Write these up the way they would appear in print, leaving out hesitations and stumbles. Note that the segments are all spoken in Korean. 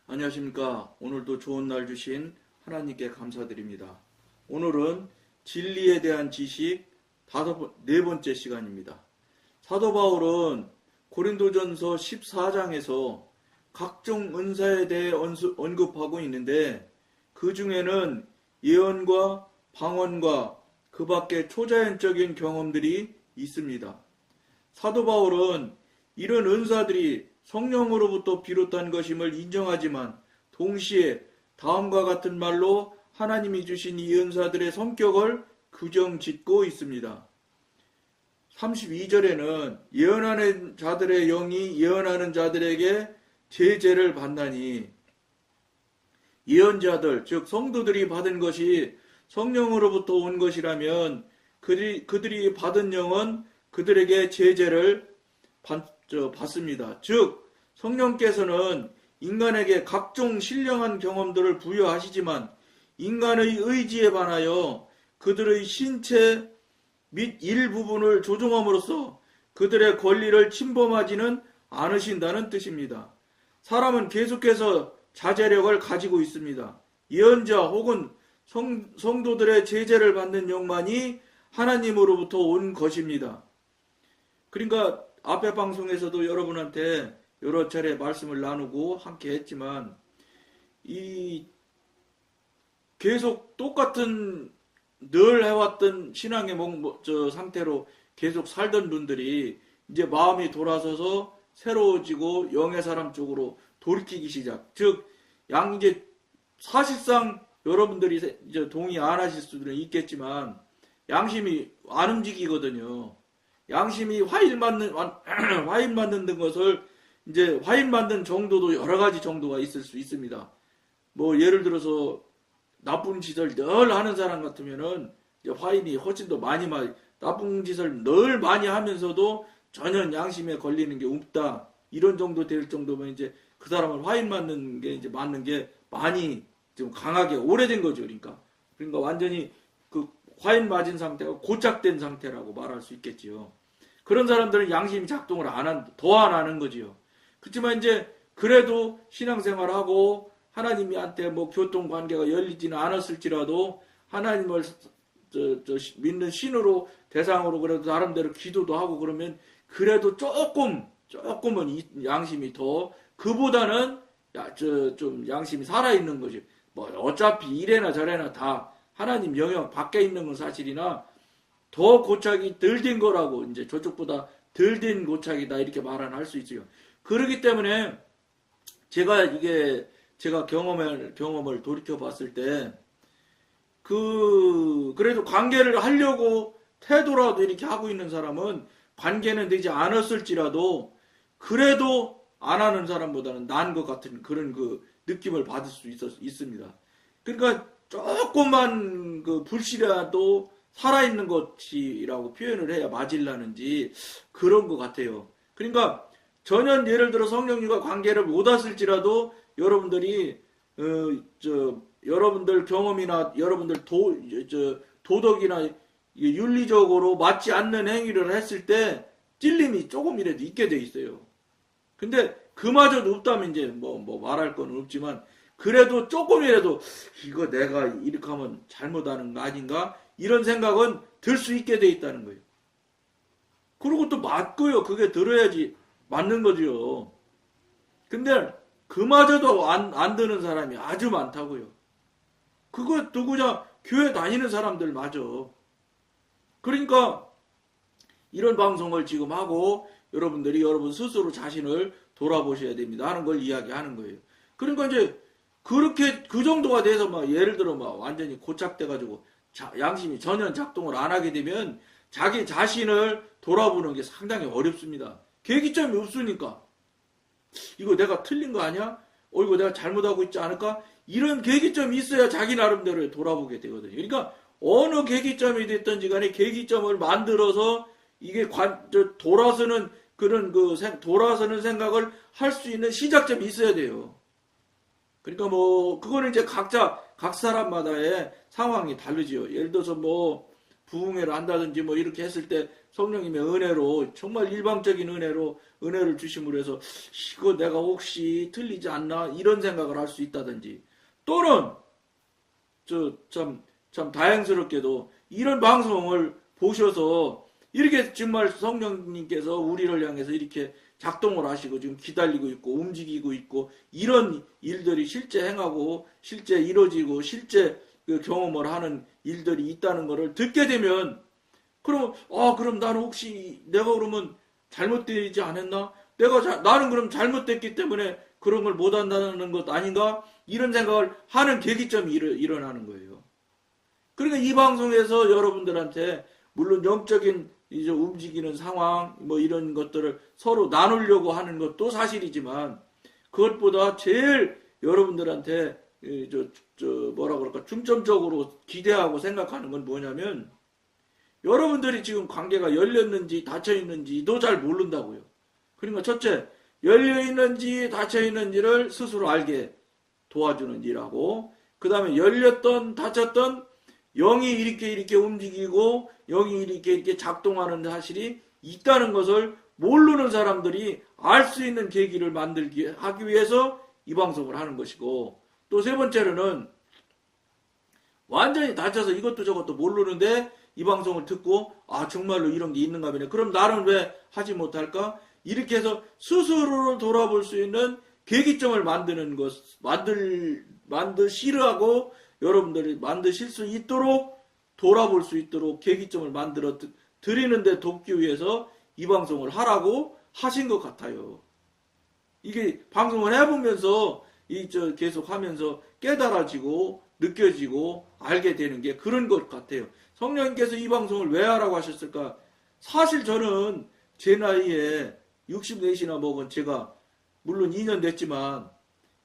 안녕하십니까. 오늘도 좋은 날 주신 하나님께 감사드립니다. 오늘은 진리에 대한 지식 네 번째 시간입니다. 사도 바울은 고린도전서 14장에서 각종 은사에 대해 언급하고 있는데 그 중에는 예언과 방언과 그 밖에 초자연적인 경험들이 있습니다. 사도 바울은 이런 은사들이 성령으로부터 비롯한 것임을 인정하지만 동시에 다음과 같은 말로 하나님이 주신 이 은사들의 성격을 규정짓고 있습니다. 32절에는 예언하는 자들의 영이 예언하는 자들에게 제재를 받나니, 예언자들 즉 성도들이 받은 것이 성령으로부터 온 것이라면 그들이 받은 영은 그들에게 제재를 받습니다. 즉 성령께서는 인간에게 각종 신령한 경험들을 부여하시지만 인간의 의지에 반하여 그들의 신체 및 일부분을 조종함으로써 그들의 권리를 침범하지는 않으신다는 뜻입니다. 사람은 계속해서 자제력을 가지고 있습니다. 예언자 혹은 성도들의 제재를 받는 영만이 하나님으로부터 온 것입니다. 그러니까 앞에 방송에서도 여러분한테 여러 차례 말씀을 나누고 함께 했지만 이 계속 똑같은 늘 해왔던 신앙의 상태로 계속 살던 분들이 이제 마음이 돌아서서 새로워지고 영의 사람 쪽으로 돌이키기 시작. 즉 이제 사실상 여러분들이 이제 동의 안 하실 수도 있겠지만 양심이 안 움직이거든요. 양심이 화인 맞는 것을 이제 화인 맞는 정도도 여러 가지 정도가 있을 수 있습니다. 뭐 예를 들어서 나쁜 짓을 늘 하는 사람 같으면은 이제 화인이 훨씬 더 많이 나쁜 짓을 늘 많이 하면서도 전혀 양심에 걸리는 게 없다. 이런 정도 될 정도면 이제 그 사람을 화인 맞는 게 많이 좀 강하게 오래된 거죠. 그러니까 완전히 그 화인 맞은 상태가 고착된 상태라고 말할 수 있겠지요. 그런 사람들은 양심이 작동을 더 안 하는 거지요. 그렇지만 이제 그래도 신앙생활하고 하나님한테 뭐 교통관계가 열리지는 않았을지라도 하나님을 믿는 신으로 대상으로 그래도 나름대로 기도도 하고 그러면 그래도 조금은 양심이 더 그보다는 좀 양심이 살아있는 거지. 뭐 어차피 이래나 저래나 다 하나님 영역 밖에 있는 건 사실이나 더 고착이 덜 된 거라고 이제 저쪽보다 덜 된 고착이다 이렇게 말은 할 수 있어요. 그렇기 때문에 제가 경험을 돌이켜 봤을 때 그래도 관계를 하려고 태도라도 이렇게 하고 있는 사람은 관계는 되지 않았을지라도 그래도 안 하는 사람보다는 나은 것 같은 그런 그 느낌을 받을 수 있습니다. 그러니까 조금만 그 불씨라도 살아있는 것이라고 표현을 해야 맞을라는지 그런 것 같아요. 그러니까 전혀 예를 들어 성령님과 관계를 못 했을지라도 여러분들이 여러분들 경험이나 여러분들 도덕이나 윤리적으로 맞지 않는 행위를 했을 때 찔림이 조금이라도 있게 돼 있어요. 근데 그마저도 없다면 이제 뭐 말할 건 없지만 그래도 조금이라도 이거 내가 이렇게 하면 잘못하는 거 아닌가 이런 생각은 들 수 있게 돼 있다는 거예요. 그리고 또 맞고요. 그게 들어야지 맞는 거죠. 근데 그마저도 안 드는 사람이 아주 많다고요. 그거 누구냐? 교회 다니는 사람들 맞아. 그러니까 이런 방송을 지금 하고 여러분들이 여러분 스스로 자신을 돌아보셔야 됩니다 하는 걸 이야기하는 거예요. 그러니까 이제 그렇게 그 정도가 돼서 예를 들어 완전히 고착돼 가지고 양심이 전혀 작동을 안 하게 되면 자기 자신을 돌아보는 게 상당히 어렵습니다. 계기점이 없으니까 이거 내가 틀린 거 아니야? 이거 내가 잘못하고 있지 않을까? 이런 계기점이 있어야 자기 나름대로 돌아보게 되거든요. 그러니까 어느 계기점이 됐든지 간에 계기점을 만들어서 이게 돌아서는 돌아서는 생각을 할 수 있는 시작점이 있어야 돼요. 그러니까 그거는 이제 각 사람마다의 상황이 다르지요. 예를 들어서 부흥회를 한다든지 이렇게 했을 때 성령님의 은혜로 정말 일방적인 은혜로 은혜를 주심으로 해서 이거 내가 혹시 틀리지 않나 이런 생각을 할 수 있다든지 또는 참 다행스럽게도 이런 방송을 보셔서 이렇게 정말 성령님께서 우리를 향해서 이렇게 작동을 하시고 지금 기다리고 있고 움직이고 있고 이런 일들이 실제 행하고 실제 이루어지고 실제 그 경험을 하는 일들이 있다는 것을 듣게 되면 그럼 나는 혹시 내가 그러면 잘못되지 않았나? 나는 그럼 잘못됐기 때문에 그런 걸 못한다는 것 아닌가? 이런 생각을 하는 계기점이 일어나는 거예요. 그러니까 이 방송에서 여러분들한테 물론 영적인 이제 움직이는 상황 뭐 이런 것들을 서로 나누려고 하는 것도 사실이지만 그것보다 제일 여러분들한테 뭐라 그럴까 중점적으로 기대하고 생각하는 건 뭐냐면 여러분들이 지금 관계가 열렸는지 닫혀 있는지도 잘 모른다고요. 그러니까 첫째 열려 있는지 닫혀 있는지를 스스로 알게 도와주는 일하고 그 다음에 열렸던 닫혔던 영이 이렇게 움직이고 영이 이렇게 작동하는 사실이 있다는 것을 모르는 사람들이 알 수 있는 계기를 하기 위해서 이 방송을 하는 것이고 또 세 번째로는 완전히 닫혀서 이것도 저것도 모르는데 이 방송을 듣고 정말로 이런 게 있는가 보네. 그럼 나는 왜 하지 못할까? 이렇게 해서 스스로를 돌아볼 수 있는 계기점을 만드는 것, 만드시라고 여러분들이 만드실 수 있도록 돌아볼 수 있도록 계기점을 만들어 드리는데 돕기 위해서 이 방송을 하라고 하신 것 같아요. 이게 방송을 해보면서 계속 하면서 깨달아지고 느껴지고 알게 되는 게 그런 것 같아요. 성령님께서 이 방송을 왜 하라고 하셨을까? 사실 저는 제 나이에 64이나 먹은 제가 물론 2년 됐지만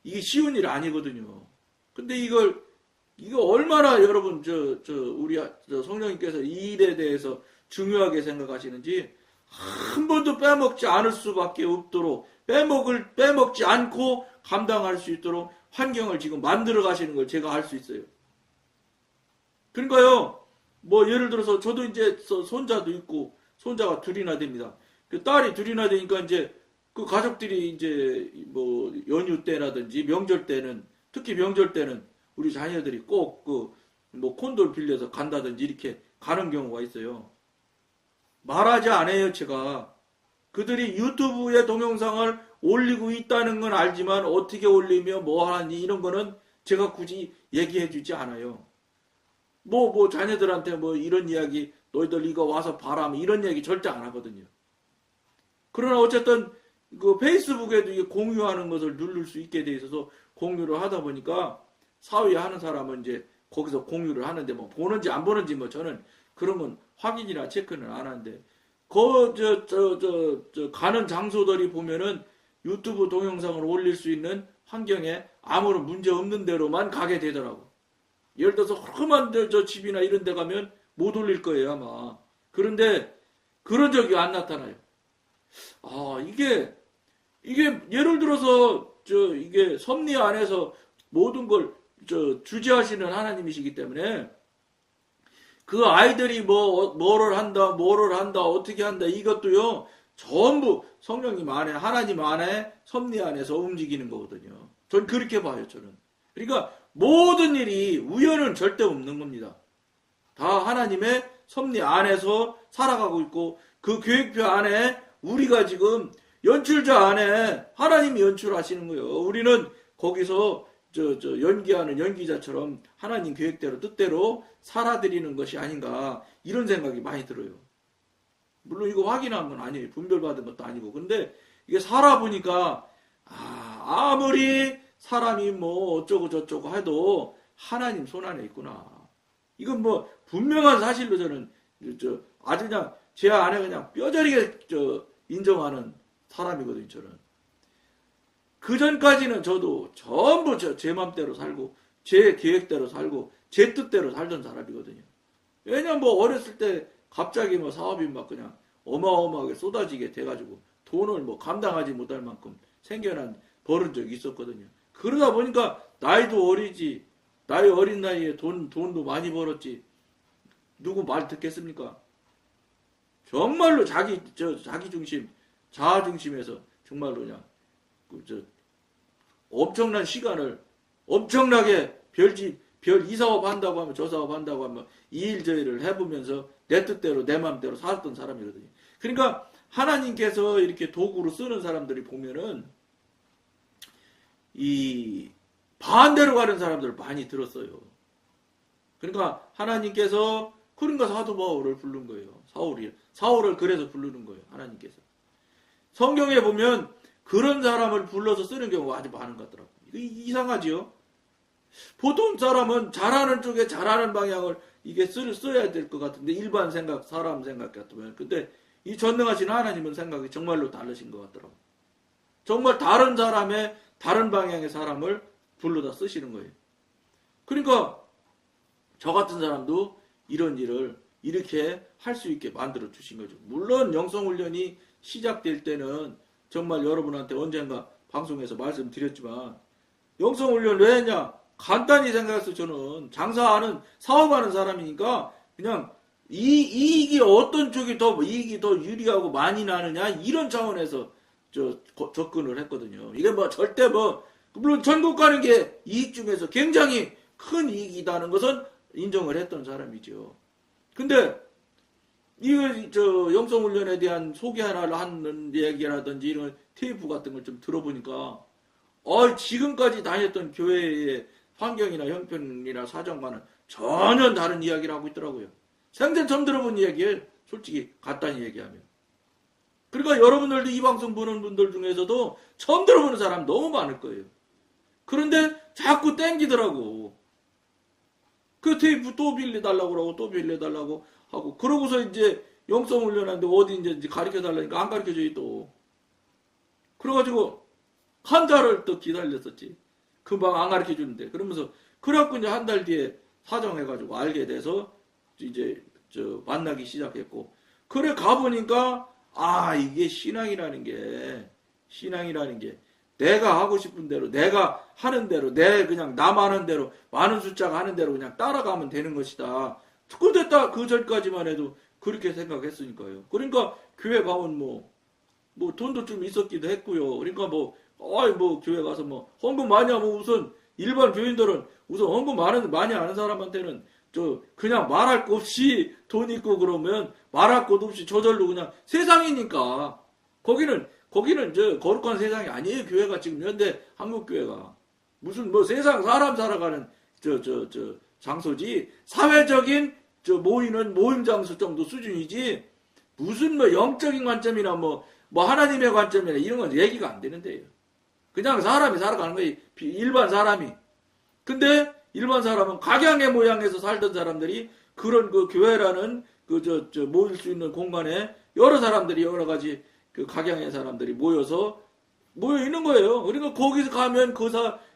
이게 쉬운 일 아니거든요. 근데 이거 얼마나 여러분 우리 성령님께서 이 일에 대해서 중요하게 생각하시는지 한 번도 빼먹지 않을 수밖에 없도록 빼먹지 않고 감당할 수 있도록 환경을 지금 만들어 가시는 걸 제가 알 수 있어요. 그러니까요. 뭐 예를 들어서 저도 이제 손자도 있고 손자가 둘이나 됩니다. 그 딸이 둘이나 되니까 이제 그 가족들이 이제 뭐 연휴 때라든지 명절 때는 특히 명절 때는 우리 자녀들이 꼭 뭐 콘도를 빌려서 간다든지 이렇게 가는 경우가 있어요. 말하지 않아요, 제가. 그들이 유튜브에 동영상을 올리고 있다는 건 알지만 어떻게 올리며 뭐 하니 이런 거는 제가 굳이 얘기해 주지 않아요. 뭐 자녀들한테 뭐 이런 이야기 너희들 이거 와서 봐라 이런 얘기 절대 안 하거든요. 그러나 어쨌든 그 페이스북에도 이게 공유하는 것을 누를 수 있게 돼 있어서 공유를 하다 보니까 사회에 하는 사람은 이제 거기서 공유를 하는데 뭐 보는지 안 보는지 뭐 저는 그런 건 확인이나 체크는 안 하는데 가는 장소들이 보면은 유튜브 동영상을 올릴 수 있는 환경에 아무런 문제 없는 데로만 가게 되더라고. 예를 들어서 험한 저 집이나 이런 데 가면 못 올릴 거예요, 아마. 그런데 그런 적이 안 나타나요. 이게 예를 들어서 이게 섭리 안에서 모든 걸 주재하시는 하나님이시기 때문에 그 아이들이 뭐를 한다, 어떻게 한다, 이것도요, 전부 성령님 안에, 하나님 안에, 섭리 안에서 움직이는 거거든요. 전 그렇게 봐요, 저는. 그러니까 모든 일이 우연은 절대 없는 겁니다. 다 하나님의 섭리 안에서 살아가고 있고, 그 계획표 안에 우리가 지금 연출자 안에 하나님이 연출하시는 거예요. 우리는 거기서 연기하는 연기자처럼 하나님 계획대로 뜻대로 살아드리는 것이 아닌가 이런 생각이 많이 들어요. 물론 이거 확인한 건 아니에요. 분별받은 것도 아니고. 근데 이게 살아보니까 아무리 사람이 뭐 어쩌고 저쩌고 해도 하나님 손 안에 있구나. 이건 뭐 분명한 사실로 저는 아주 그냥 제 안에 그냥 뼈저리게 인정하는 사람이거든요. 저는. 그 전까지는 저도 전부 제 맘대로 살고 제 계획대로 살고 제 뜻대로 살던 사람이거든요. 왜냐면 뭐 어렸을 때 갑자기 뭐 사업이 막 그냥 어마어마하게 쏟아지게 돼가지고 돈을 뭐 감당하지 못할 만큼 생겨난 벌은 적이 있었거든요. 그러다 보니까 나이도 어리지, 나이 어린 나이에 돈도 많이 벌었지. 누구 말 듣겠습니까? 정말로 자기 중심, 자아 중심에서 정말로 그냥 엄청난 시간을 엄청나게 별 이 사업 한다고 하면 저 사업 한다고 하면 이 일 저 일을 해보면서 내 뜻대로 내 마음대로 살았던 사람이거든요. 그러니까 하나님께서 이렇게 도구로 쓰는 사람들이 보면은 이 반대로 가는 사람들을 많이 들었어요. 그러니까 하나님께서 그러니까 사도 바울을 부른 거예요. 사울을 그래서 부르는 거예요. 하나님께서. 성경에 보면 그런 사람을 불러서 쓰는 경우가 아주 많은 것 같더라고요. 이상하지요? 보통 사람은 잘하는 쪽에 잘하는 방향을 이게 써야 될 것 같은데 일반 생각, 사람 생각 같으면 근데 이 전능하신 하나님은 생각이 정말로 다르신 것 같더라고요. 정말 다른 사람의 다른 방향의 사람을 불러다 쓰시는 거예요. 그러니까 저 같은 사람도 이런 일을 이렇게 할 수 있게 만들어 주신 거죠. 물론 영성훈련이 시작될 때는 정말 여러분한테 언젠가 방송에서 말씀드렸지만 영성훈련 왜 했냐? 간단히 생각해서 저는 장사하는 사업하는 사람이니까 그냥 이익이 어떤 쪽이 더 이익이 더 유리하고 많이 나느냐 이런 차원에서 접근을 했거든요. 이게 뭐 절대 물론 전국 가는 게 이익 중에서 굉장히 큰 이익이다는 것은 인정을 했던 사람이죠. 근데 이거 영성훈련에 대한 소개 하나를 하는 얘기라든지 이런 테이프 같은 걸 좀 들어보니까 지금까지 다녔던 교회의 환경이나 형편이나 사정과는 전혀 다른 이야기를 하고 있더라고요. 생전 처음 들어본 이야기예요. 솔직히 간단히 얘기하면. 그러니까 여러분들도 이 방송 보는 분들 중에서도 처음 들어보는 사람 너무 많을 거예요. 그런데 자꾸 땡기더라고. 그 테이프 또 빌려달라고 그러고 또 빌려달라고 하고 그러고서 이제 영성훈련하는데 어디 이제 가르쳐달라니까 안 가르쳐줘요 또. 그래가지고 한 달을 또 기다렸었지. 금방 안 가르쳐주는데. 그러면서 그래갖고 이제 한 달 뒤에 사정해가지고 알게 돼서 이제 만나기 시작했고 그래 가보니까 이게 신앙이라는 게 내가 하고 싶은 대로 내가 하는 대로 그냥 나만 하는 대로 많은 숫자가 하는 대로 그냥 따라가면 되는 것이다. 근데 딱 그 전까지만 해도 그렇게 생각했으니까요. 그러니까 교회 가면 뭐 돈도 좀 있었기도 했고요. 그러니까 교회 가서 헌금 많이 하면 우선 일반 교인들은 우선 헌금 많이 하는 사람한테는 그냥 말할 것 없이 돈 있고 그러면 말할 것 없이 저절로 그냥 세상이니까 거기는 거룩한 세상이 아니에요. 교회가 지금 현대 한국 교회가 무슨 세상 사람 살아가는 장소지 사회적인 모이는 모임 장소 정도 수준이지 무슨 영적인 관점이나 하나님의 관점이나 이런 건 얘기가 안 되는데요. 그냥 사람이 살아가는 거예요. 일반 사람이. 근데 일반 사람은 각양의 모양에서 살던 사람들이 그런 그 교회라는 모일 수 있는 공간에 여러 사람들이 여러 가지 각양의 사람들이 모여 있는 거예요. 그러니까 거기서 가면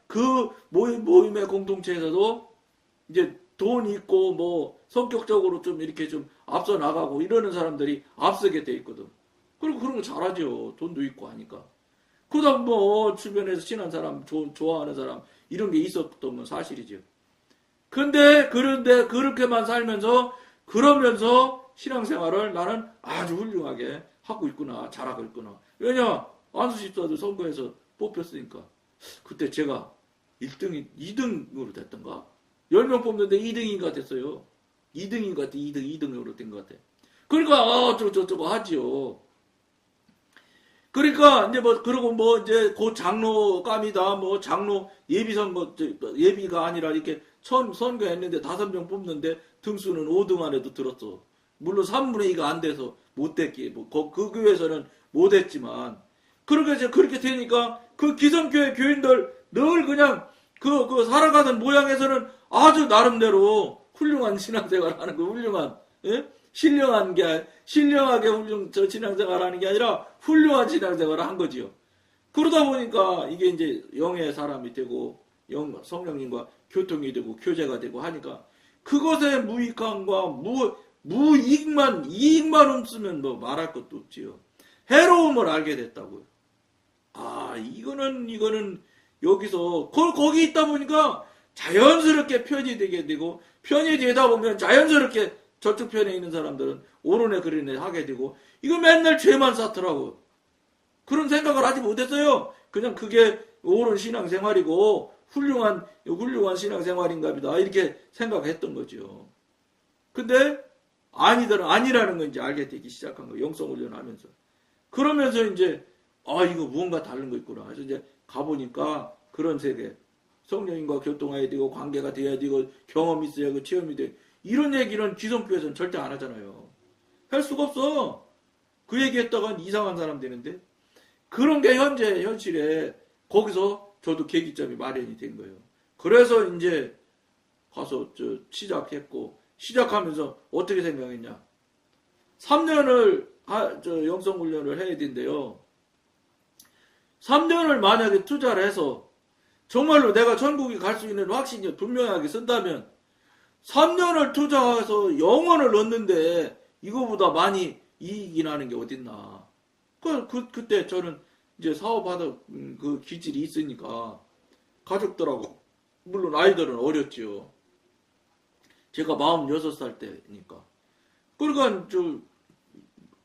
그 모임의 공동체에서도 이제 돈 있고 성격적으로 좀 이렇게 좀 앞서 나가고 이러는 사람들이 앞서게 돼 있거든. 그리고 그런 거 잘하죠. 돈도 있고 하니까. 그다음 주변에서 친한 사람, 좋아하는 사람 이런 게 있었던 건 사실이죠. 그런데 그렇게만 살면서 그러면서 신앙생활을 나는 아주 훌륭하게 하고 있구나, 잘하고 있구나. 왜냐 안수집사도 선거에서 뽑혔으니까. 그때 제가 2등으로 됐던가? 10명 뽑는데 2등인가 됐어요. 2등인 것 같아. 2등으로 된 것 같아. 그러니까 저거 하지요. 그러니까 이제 그러고 이제 곧 장로감이다 장로 예비선거 예비가 아니라 이렇게 선거했는데 5명 뽑는데 등수는 5등 안에도 들었어. 물론 3분의 2가 안 돼서 못 됐기 그 교회에서는 못 했지만 그렇게 되니까 그 기성교회 교인들 늘 그냥 그 살아가는 모양에서는 아주 나름대로 훌륭한 신앙생활 하는 거 훌륭한 신령하게 신앙생활 하는 게 아니라 훌륭한 신앙생활을 한 거지요. 그러다 보니까 이게 이제 영의 사람이 되고 성령님과 교통이 되고 교제가 되고 하니까 그것의 무익함과 이익만 없으면 말할 것도 없지요. 해로움을 알게 됐다고요. 이거는 여기서 거기 있다 보니까 자연스럽게 편이 되게 되고 편이 되다 보면 자연스럽게 저쪽 편에 있는 사람들은 오른에 그린에 하게 되고 이거 맨날 죄만 쌓더라고. 그런 생각을 하지 못했어요. 그냥 그게 옳은 신앙생활이고 훌륭한 신앙생활인가 보다 이렇게 생각했던 거죠. 근데 아니라는 건 이제 알게 되기 시작한 거예요. 영성훈련하면서. 그러면서 이제 이거 무언가 다른 거 있구나. 그래서 이제 가보니까 그런 세계. 성령님과 교통해야 되고 관계가 돼야 되고 경험이 있어야 하고 체험이 돼. 이런 얘기는 기성교에서는 절대 안 하잖아요. 할 수가 없어. 그 얘기했다간 이상한 사람 되는데. 그런 게 현실에 거기서 저도 계기점이 마련이 된 거예요. 그래서 이제 가서 시작했고 시작하면서 어떻게 생각했냐. 3년을 영성훈련을 해야 된대요. 3년을 만약에 투자를 해서 정말로 내가 천국에 갈 수 있는 확신이 분명하게 쓴다면 3년을 투자해서 영혼을 얻는데 이거보다 많이 이익이 나는 게 어딨나. 그때 저는 이제 사업하다 그 기질이 있으니까 가족들하고 물론 아이들은 어렸지요. 제가 46살 때니까. 그러니까 좀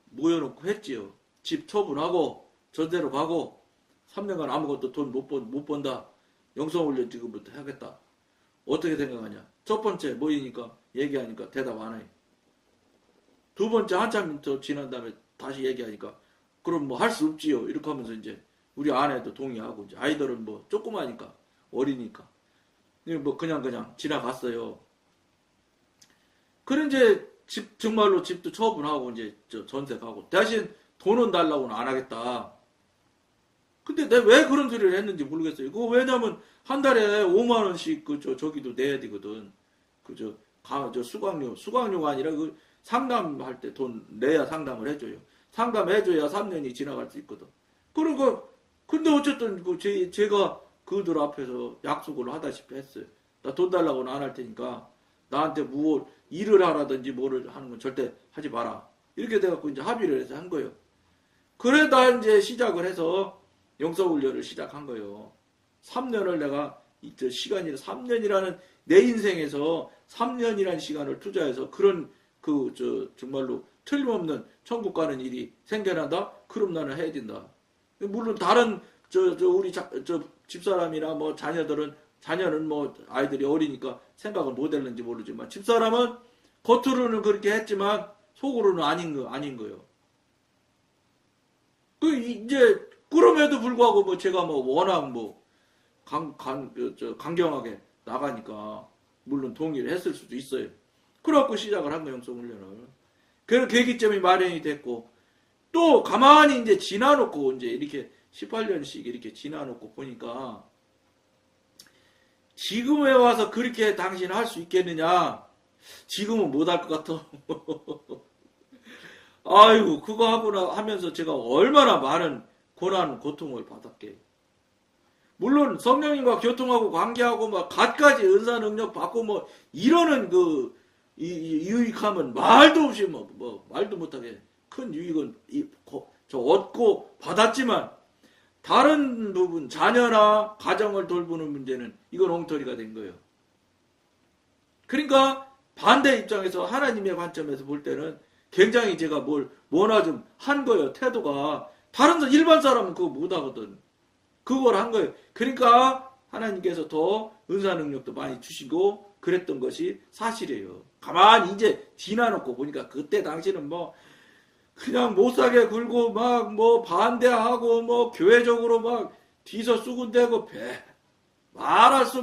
모여놓고 했지요. 집 처분하고 전대로 가고 3년간 아무것도 돈 못 번다. 영성훈련 지금부터 하겠다. 어떻게 생각하냐. 첫 번째 모이니까 얘기하니까 대답 안 해. 두 번째 한참 더 지난 다음에 다시 얘기하니까 그럼 뭐 할 수 없지요. 이렇게 하면서 이제 우리 아내도 동의하고 이제 아이들은 뭐 조그마니까 어리니까 뭐 그냥 지나갔어요. 그런 이제 정말로 집도 처분하고 이제 전세 가고 대신 돈은 달라고는 안 하겠다. 근데 내가 왜 그런 소리를 했는지 모르겠어요. 그거 왜냐면 한 달에 5만 원씩 저기도 내야 되거든. 수강료가 아니라 그 상담할 때 돈 내야 상담을 해줘요. 상담해줘야 3년이 지나갈 수 있거든. 그러니까 근데 어쨌든 제가 그들 앞에서 약속을 하다시피 했어요. 나 돈 달라고는 안 할 테니까 나한테 뭐 일을 하라든지 뭐를 하는 건 절대 하지 마라. 이렇게 돼갖고 이제 합의를 해서 한 거예요. 그래 나 이제 시작을 해서 영성훈련을 시작한 거예요. 3년을 내가 시간이 3년이라는 내 인생에서 3년이라는 시간을 투자해서 그런 정말로 틀림없는 천국 가는 일이 생겨난다? 그럼 나는 해야 된다. 물론 다른 우리 집사람이나 뭐 자녀는 뭐 아이들이 어리니까 생각을 못 했는지 모르지만 집사람은 겉으로는 그렇게 했지만 속으로는 아닌 거예요. 이제 그럼에도 불구하고 뭐 제가 뭐 워낙 뭐 강경하게 나가니까 물론 동의를 했을 수도 있어요. 그래갖고 시작을 한 거예요, 영성훈련을. 그런 계기점이 마련이 됐고 또 가만히 이제 지나놓고 이제 이렇게 18년씩 이렇게 지나놓고 보니까 지금에 와서 그렇게 당신 할 수 있겠느냐? 지금은 못 할 것 같아. 아이고 그거 하면서 제가 얼마나 많은 고난 고통을 받았게. 물론 성령님과 교통하고 관계하고 막 갖가지 은사 능력 받고 뭐 이러는 유익함은 말도 없이 말도 못하게 큰 유익은 얻고 받았지만 다른 부분 자녀나 가정을 돌보는 문제는 이건 엉터리가 된 거예요. 그러니까 반대 입장에서 하나님의 관점에서 볼 때는 굉장히 제가 뭐나 좀 한 거예요. 태도가 다른 일반 사람은 그거 못 하거든. 그걸 한 거예요. 그러니까 하나님께서 더 은사 능력도 많이 주시고 그랬던 것이 사실이에요. 가만히 이제 지나놓고 보니까 그때 당시는 뭐 그냥 못사게 굴고 막 뭐 반대하고 뭐 교회적으로 막 뒤서 쑥은대고 말할 수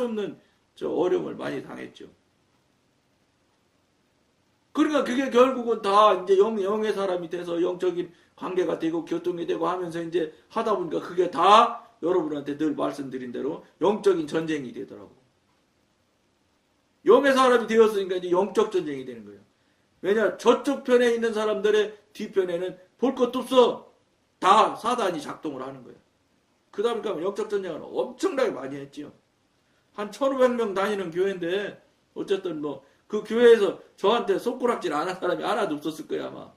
없는 저 어려움을 많이 당했죠. 그러니까 그게 결국은 다 이제 영의 사람이 돼서 영적인 관계가 되고 교통이 되고 하면서 이제 하다 보니까 그게 다 여러분한테 늘 말씀드린 대로 영적인 전쟁이 되더라고. 영의 사람이 되었으니까 이제 영적 전쟁이 되는 거예요. 왜냐? 저쪽 편에 있는 사람들의 뒤편에는 볼 것도 없어. 다 사단이 작동을 하는 거예요. 그 다음에 가면 영적 전쟁을 엄청나게 많이 했지요. 한 1500명 다니는 교회인데 어쨌든 뭐 그 교회에서 저한테 손가락질 안 한 사람이 하나도 없었을 거야 아마.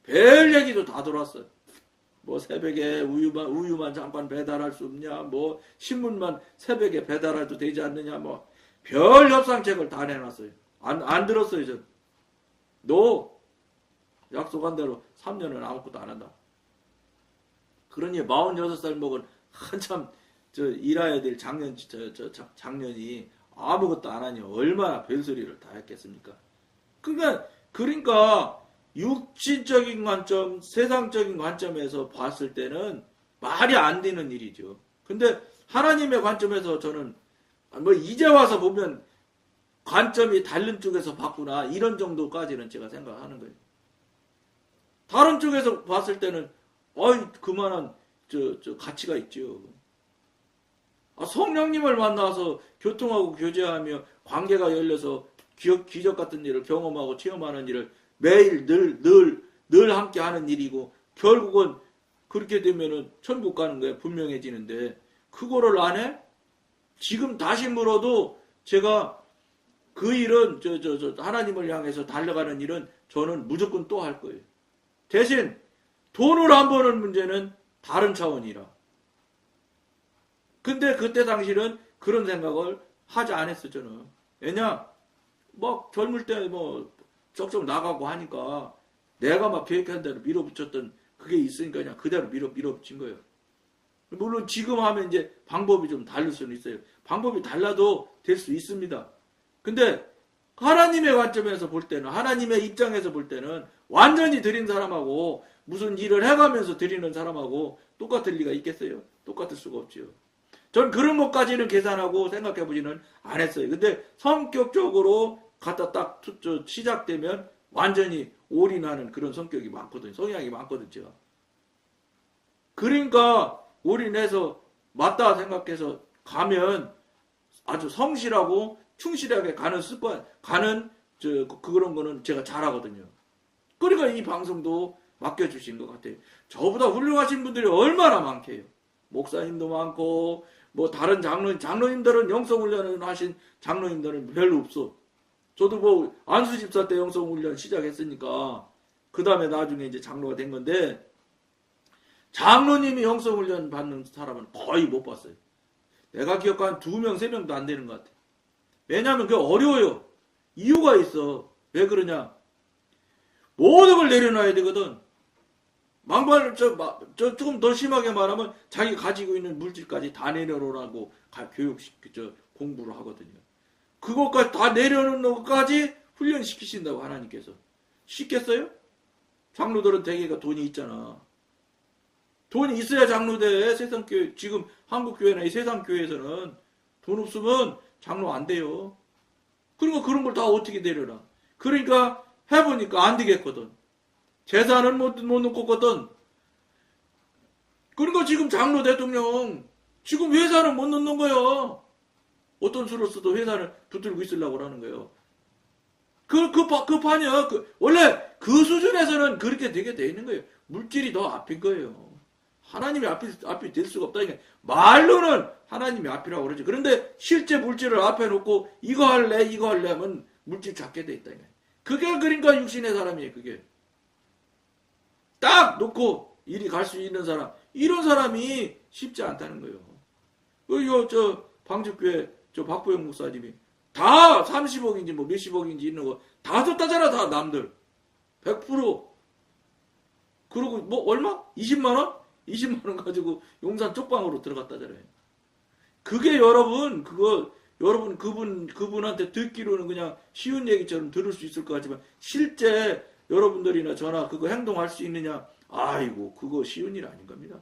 별 얘기도 다 돌았어요. 뭐 새벽에 우유만 잠깐 배달할 수 없냐, 신문만 새벽에 배달해도 되지 않느냐, 별 협상책을 다 내놨어요. 안 들었어요, 전. 너 약속한 대로 3년은 아무것도 안 한다. 그러니 46살 먹은 한참 일해야 될 작년이 아무것도 안 하니 얼마나 별소리를 다 했겠습니까? 그러니까 육신적인 관점, 세상적인 관점에서 봤을 때는 말이 안 되는 일이죠. 근데 하나님의 관점에서 저는 뭐 이제 와서 보면 관점이 다른 쪽에서 봤구나 이런 정도까지는 제가 생각하는 거예요. 다른 쪽에서 봤을 때는 그만한 가치가 있죠. 성령님을 만나서 교통하고 교제하며 관계가 열려서 기적 같은 일을 경험하고 체험하는 일을 매일 늘 함께 하는 일이고 결국은 그렇게 되면은 천국 가는 거예요. 분명해지는데 그거를 안 해? 지금 다시 물어도 제가 그 일은 하나님을 향해서 달려가는 일은 저는 무조건 또 할 거예요. 대신 돈을 안 버는 문제는 다른 차원이라. 근데 그때 당시는 그런 생각을 하지 않았어, 저는. 왜냐, 젊을 때 쩍쩍 나가고 하니까 내가 막 계획한 대로 밀어붙였던 그게 있으니까 그냥 그대로 밀어붙인 거예요. 물론 지금 하면 이제 방법이 좀 다를 수는 있어요. 방법이 달라도 될 수 있습니다. 근데 하나님의 관점에서 볼 때는, 하나님의 입장에서 볼 때는 완전히 드린 사람하고 무슨 일을 해가면서 드리는 사람하고 똑같을 리가 있겠어요? 똑같을 수가 없지요. 전 그런 것까지는 계산하고 생각해보지는 않았어요. 근데 성격적으로 갖다 딱 시작되면 완전히 올인하는 그런 성격이 많거든요. 성향이 많거든요. 제가. 그러니까 올인해서 맞다 생각해서 가면 아주 성실하고 충실하게 가는 습관, 그런 거는 제가 잘하거든요. 그러니까 이 방송도 맡겨주신 것 같아요. 저보다 훌륭하신 분들이 얼마나 많게요. 목사님도 많고, 다른 장로님들은 영성훈련을 하신 장로님들은 별로 없어. 저도 안수집사 때 영성훈련 시작했으니까, 그 다음에 나중에 이제 장로가 된 건데, 장로님이 영성훈련 받는 사람은 거의 못 봤어요. 내가 기억한 2명, 3명도 안 되는 것 같아요. 왜냐하면 그게 어려워요. 이유가 있어. 왜 그러냐? 모든 걸 내려놔야 되거든. 막말 조금 더 심하게 말하면 자기 가지고 있는 물질까지 다 내려놓으라고 공부를 하거든요. 그것까지 다 내려놓는 것까지 훈련시키신다고 하나님께서. 쉽겠어요? 장로들은 대개가 돈이 있잖아. 돈이 있어야 장로돼. 세상교회, 지금 한국교회나 이 세상교회에서는 돈 없으면 장로 안 돼요. 그러니까 그런 걸 다 어떻게 내려놔. 그러니까 해보니까 안 되겠거든. 재산은 못 놓거든. 그러니까 지금 장로 대통령 지금 회사는 못 넣는 거예요. 어떤 수로 써도 회사를 붙들고 있으려고 하는 거예요. 그 판이야. 원래 그 수준에서는 그렇게 되게 돼 있는 거예요. 물질이 더 앞인 거예요. 하나님이 앞이 될 수가 없다니까. 말로는 하나님이 앞이라고 그러지. 그런데 실제 물질을 앞에 놓고 이거 할래 하면 물질 잡게 돼 있다니까. 그게 그러니까 육신의 사람이에요. 그게. 딱 놓고 일이 갈 수 있는 사람. 이런 사람이 쉽지 않다는 거예요. 방직교회 박보영 목사님이 다 30억인지 몇십억인지 있는 거 다 줬다잖아. 다 남들. 100%. 그리고 얼마? 20만 원? 20만 원 가지고 용산 쪽방으로 들어갔다잖아요. 그게 여러분 그분한테 듣기로는 그냥 쉬운 얘기처럼 들을 수 있을 것 같지만 실제 여러분들이나 저나 그거 행동할 수 있느냐? 아이고 그거 쉬운 일 아닌 겁니다.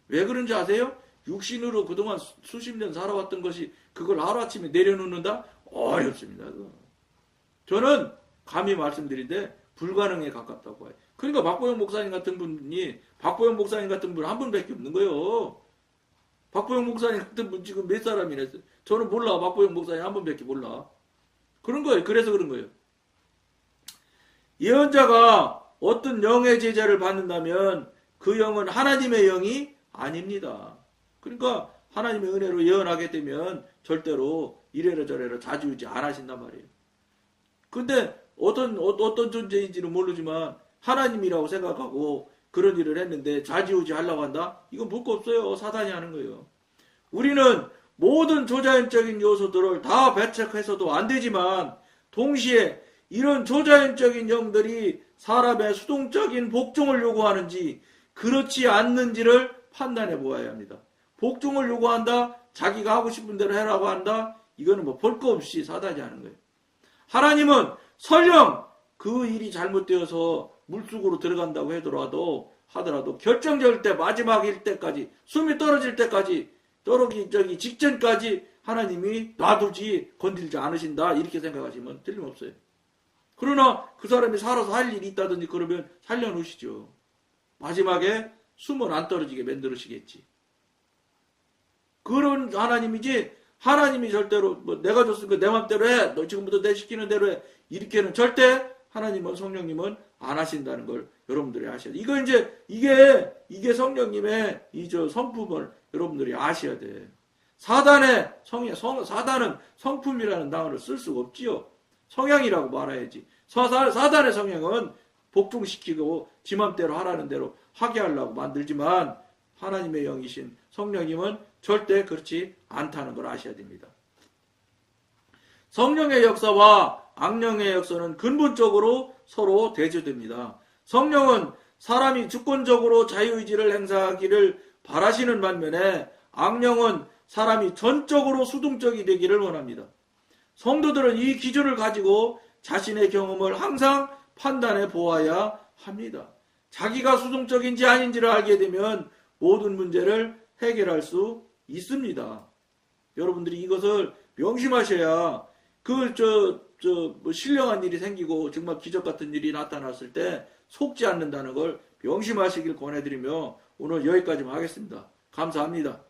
왜 그런지 아세요? 육신으로 그동안 수십 년 살아왔던 것이 그걸 하루아침에 내려놓는다? 어렵습니다. 그거. 저는 감히 말씀드린데 불가능에 가깝다고 해요. 그러니까 박보영 목사님 같은 분 한 분밖에 없는 거예요. 박보영 목사님 같은 분 지금 몇 사람이나 했어요. 저는 몰라. 박보영 목사님 한 분밖에 몰라. 그런 거예요. 그래서 그런 거예요. 예언자가 어떤 영의 제자를 받는다면 그 영은 하나님의 영이 아닙니다. 그러니까 하나님의 은혜로 예언하게 되면 절대로 이래라 저래라 좌지우지 안 하신단 말이에요. 근데 어떤 존재인지는 모르지만 하나님이라고 생각하고 그런 일을 했는데 좌지우지 하려고 한다? 이건 볼 거 없어요. 사단이 하는 거예요. 우리는 모든 조자연적인 요소들을 다 배척해서도 안 되지만 동시에 이런 조자연적인 영들이 사람의 수동적인 복종을 요구하는지 그렇지 않는지를 판단해 보아야 합니다. 복종을 요구한다, 자기가 하고 싶은 대로 해라고 한다, 이거는 뭐 볼 거 없이 사단이 하는 거예요. 하나님은 설령 그 일이 잘못되어서 물속으로 들어간다고 하더라도 결정적일 때, 마지막일 때까지, 숨이 떨어질 때까지, 떨어지기 직전까지 하나님이 놔두지 건들지 않으신다, 이렇게 생각하시면 틀림없어요. 그러나 그 사람이 살아서 할 일이 있다든지 그러면 살려놓으시죠. 마지막에 숨은 안 떨어지게 만들으시겠지. 그런 하나님이지, 하나님이 절대로 뭐 내가 줬으니까 내 맘대로 해, 너 지금부터 내 시키는 대로 해, 이렇게는 절대 하나님은, 성령님은 안 하신다는 걸 여러분들이 아셔야 돼. 이거 이제 이게 성령님의 성품을 여러분들이 아셔야 돼. 사단은 성품이라는 단어를 쓸 수가 없지요. 성향이라고 말해야지. 사단의 성향은 복종시키고 지 맘대로 하라는 대로 하게 하려고 만들지만 하나님의 영이신 성령님은 절대 그렇지 않다는 걸 아셔야 됩니다. 성령의 역사와 악령의 역사는 근본적으로 서로 대조됩니다. 성령은 사람이 주권적으로 자유의지를 행사하기를 바라시는 반면에 악령은 사람이 전적으로 수동적이 되기를 원합니다. 성도들은 이 기준을 가지고 자신의 경험을 항상 판단해 보아야 합니다. 자기가 수동적인지 아닌지를 알게 되면 모든 문제를 해결할 수 있습니다. 여러분들이 이것을 명심하셔야 뭐 신령한 일이 생기고 정말 기적 같은 일이 나타났을 때 속지 않는다는 걸 명심하시길 권해드리며 오늘 여기까지만 하겠습니다. 감사합니다.